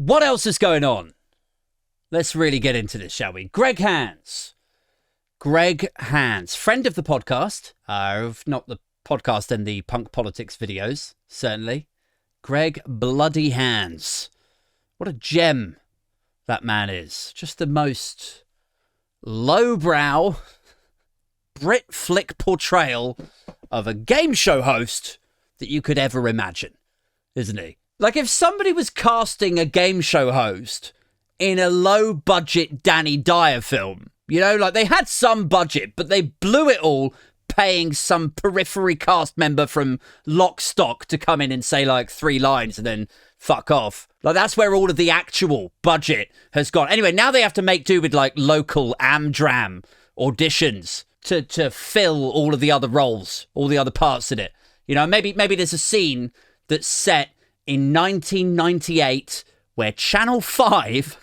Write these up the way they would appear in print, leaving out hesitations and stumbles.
What else is going on? Let's really get into this, shall we? Greg Hands, friend of the podcast, of not the podcast and the punk politics videos, certainly. Greg Bloody Hands. What a gem that man is. Just the most lowbrow Brit flick portrayal of a game show host that you could ever imagine, isn't he? Like, if somebody was casting a game show host in a low-budget Danny Dyer film, you know, like, they had some budget, but they blew it all paying some periphery cast member from Lock Stock to come in and say, like, 3 lines and then fuck off. Like, that's where all of the actual budget has gone. Anyway, now they have to make do with, like, local Amdram auditions to fill all of the other roles, all the other parts in it. You know, maybe there's a scene that's set in 1998 where Channel 5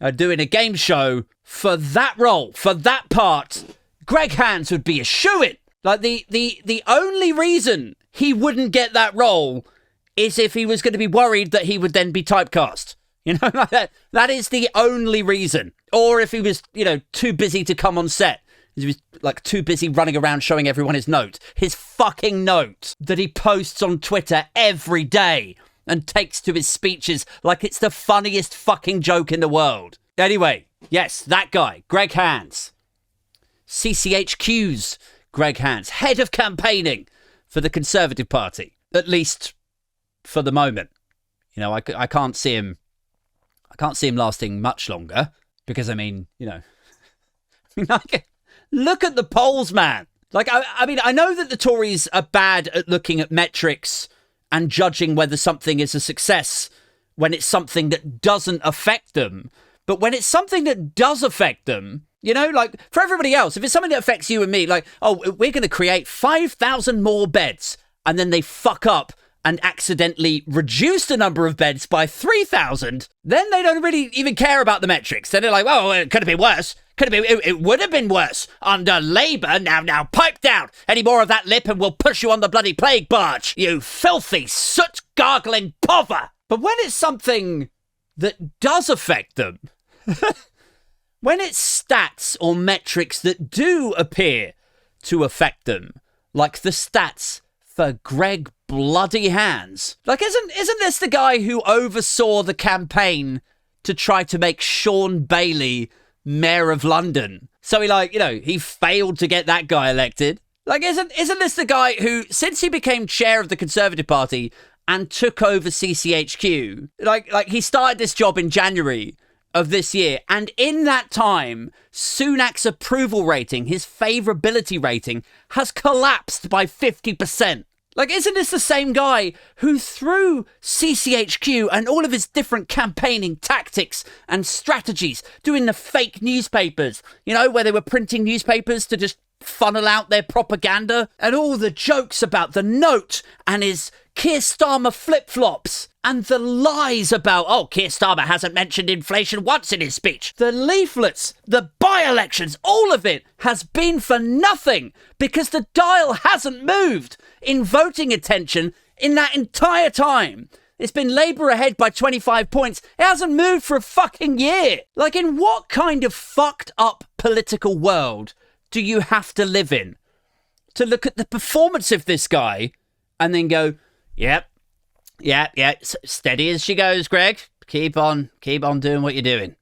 are doing a game show for that role, for that part. Greg Hands would be a shoo-in. Like, the only reason he wouldn't get that role is if he was going to be worried that he would then be typecast. You know, like that is the only reason. Or if he was, you know, too busy to come on set. He was, like, too busy running around showing everyone his note. His fucking note that he posts on Twitter every day and takes to his speeches like it's the funniest fucking joke in the world. Anyway, yes, that guy, Greg Hands. CCHQ's Greg Hands, head of campaigning for the Conservative Party, at least for the moment. You know, I can't see him lasting much longer because, I mean, you know, look at the polls, man. Like, I mean, I know that the Tories are bad at looking at metrics and judging whether something is a success when it's something that doesn't affect them. But when it's something that does affect them, you know, like, for everybody else, if it's something that affects you and me, like, oh, we're going to create 5,000 more beds, and then they fuck up and accidentally reduce the number of beds by 3,000, then they don't really even care about the metrics. Then they're like, well, it could have been worse. It would have been worse under Labour. Now, pipe down. Any more of that lip and we'll push you on the bloody plague barge, you filthy, soot-gargling pother. But when it's something that does affect them, when it's stats or metrics that do appear to affect them, like the stats for Greg Bloody Hands. Like, isn't this the guy who oversaw the campaign to try to make Sean Bailey Mayor of London? So he failed to get that guy elected. Like, isn't this the guy who, since he became chair of the Conservative Party and took over CCHQ, like he started this job in January of this year, and in that time, Sunak's approval rating, his favourability rating, has collapsed by 50%. Like, isn't this the same guy who, through CCHQ and all of his different campaigning tactics and strategies, doing the fake newspapers, you know, where they were printing newspapers to just funnel out their propaganda, and all the jokes about the note and his Keir Starmer flip-flops, and the lies about, oh, Keir Starmer hasn't mentioned inflation once in his speech. The leaflets, the by-elections, all of it has been for nothing because the dial hasn't moved in voting attention in that entire time. It's been Labour ahead by 25 points. It hasn't moved for a fucking year. Like, in what kind of fucked up political world do you have to live in to look at the performance of this guy and then go, yep, steady as she goes, Greg. Keep on doing what you're doing.